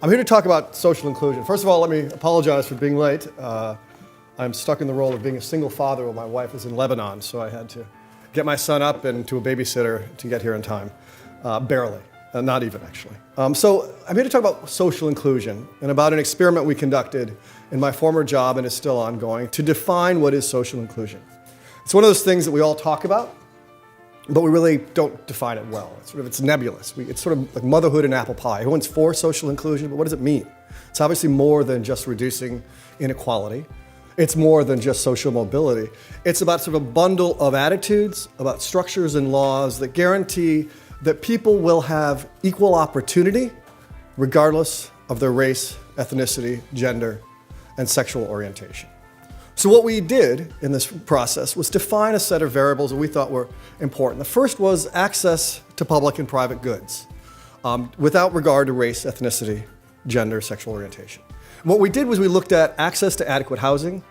I'm here to talk about social inclusion. First of all, let me apologize for being late. I'm stuck in the role of being a single father while my wife is in Lebanon, so I had to get my son up and to a babysitter to get here in time. Barely, not even actually. So I'm here to talk about social inclusion and about an experiment we conducted in my former job and is still ongoing to define what is social inclusion. It's one of those things that we all talk about, but we really don't define it well. It's nebulous. It's sort of like motherhood and apple pie. Everyone's for social inclusion, but what does it mean? It's obviously more than just reducing inequality. It's more than just social mobility. It's about sort of a bundle of attitudes, about structures and laws that guarantee that people will have equal opportunity regardless of their race, ethnicity, gender, and sexual orientation. So what we did in this process was define a set of variables that we thought were important. The first was access to public and private goods without regard to race, ethnicity, gender, sexual orientation. And what we did was we looked at access to adequate housing,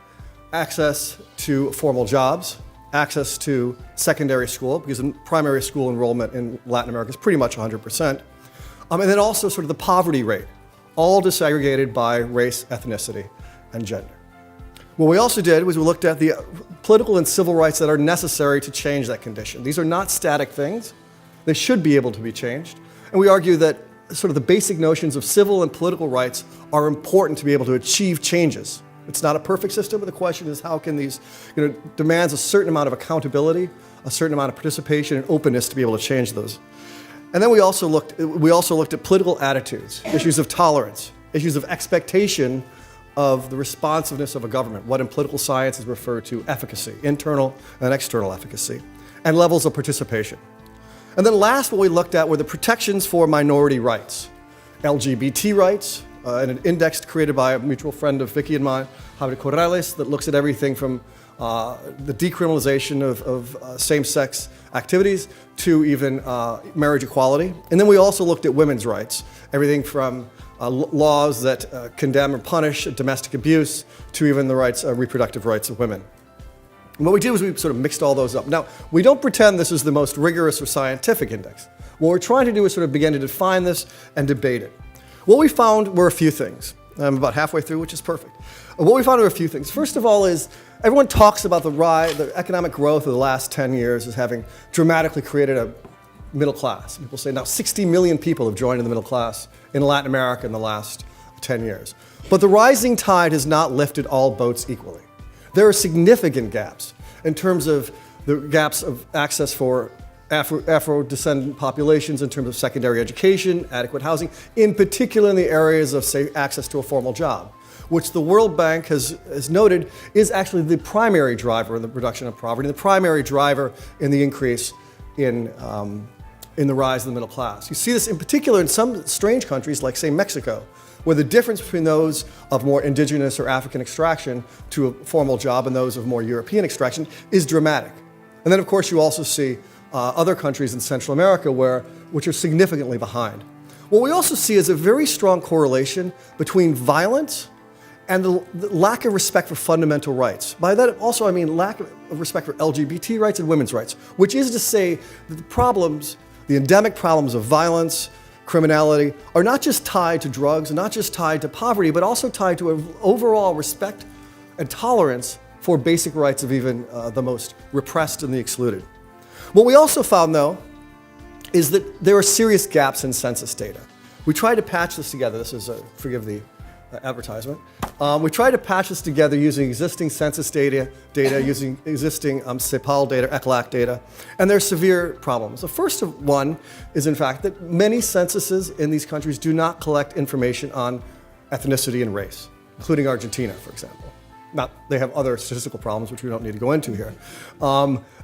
access to formal jobs, access to secondary school, because primary school enrollment in Latin America is pretty much 100%, and then also sort of the poverty rate, all disaggregated by race, ethnicity, and gender. What we also did was we looked at the political and civil rights that are necessary to change that condition. These are not static things. They should be able to be changed. And we argue that sort of the basic notions of civil and political rights are important to be able to achieve changes. It's not a perfect system, but the question is how can these, demands a certain amount of accountability, a certain amount of participation and openness to be able to change those. And then we also looked at political attitudes, issues of tolerance, issues of expectation of the responsiveness of a government, what in political science is referred to efficacy, internal and external efficacy, and levels of participation. And then last, what we looked at were the protections for minority rights, LGBT rights, and an index created by a mutual friend of Vicky and mine, Javier Corrales, that looks at everything from the decriminalization of same-sex activities to even marriage equality. And then we also looked at women's rights, everything from laws that condemn or punish domestic abuse to even the rights, reproductive rights of women. And what we did was we sort of mixed all those up. Now, we don't pretend this is the most rigorous or scientific index. What we're trying to do is sort of begin to define this and debate it. What we found were a few things. I'm about halfway through, which is perfect. What we found were a few things. First of all is everyone talks about the economic growth of the last 10 years as having dramatically created a middle class. People say now 60 million people have joined in the middle class in Latin America in the last 10 years. But the rising tide has not lifted all boats equally. There are significant gaps in terms of the gaps of access for Afro-descendant populations in terms of secondary education, adequate housing, in particular in the areas of, say, access to a formal job, which the World Bank has noted is actually the primary driver in the reduction of poverty, the primary driver in the increase in the rise of the middle class. You see this in particular in some strange countries like, say, Mexico, where the difference between those of more indigenous or African extraction to a formal job and those of more European extraction is dramatic. And then, of course, you also see other countries in Central America which are significantly behind. What we also see is a very strong correlation between violence and the lack of respect for fundamental rights. By that also I mean lack of respect for LGBT rights and women's rights, which is to say that the endemic problems of violence, criminality, are not just tied to drugs, and not just tied to poverty, but also tied to an overall respect and tolerance for basic rights of even the most repressed and the excluded. What we also found, though, is that there are serious gaps in census data. We tried to patch this together. This is, forgive the advertisement. We tried to patch this together using existing census data using existing CEPAL data, ECLAC data, and there are severe problems. The first one is, in fact, that many censuses in these countries do not collect information on ethnicity and race, including Argentina, for example. They have other statistical problems, which we don't need to go into here.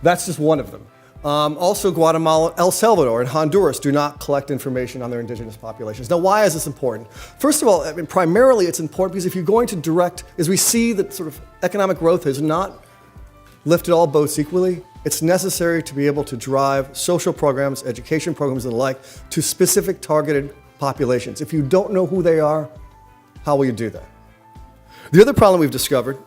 That's just one of them. Also, Guatemala, El Salvador, and Honduras do not collect information on their indigenous populations. Now, why is this important? First of all, I mean, primarily it's important because if you're going to direct, as we see that sort of economic growth has not lifted all boats equally, it's necessary to be able to drive social programs, education programs, and the like to specific targeted populations. If you don't know who they are, how will you do that? The other problem we've discovered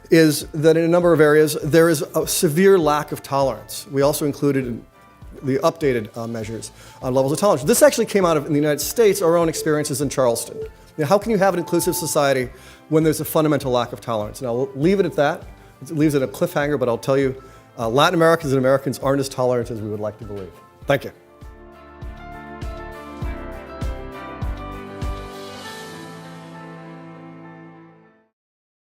is that in a number of areas, there is a severe lack of tolerance. We also included the updated measures on levels of tolerance. This actually came out of, in the United States, our own experiences in Charleston. How can you have an inclusive society when there's a fundamental lack of tolerance? And I'll leave it at that. It leaves it a cliffhanger, but I'll tell you, Latin Americans and Americans aren't as tolerant as we would like to believe. Thank you.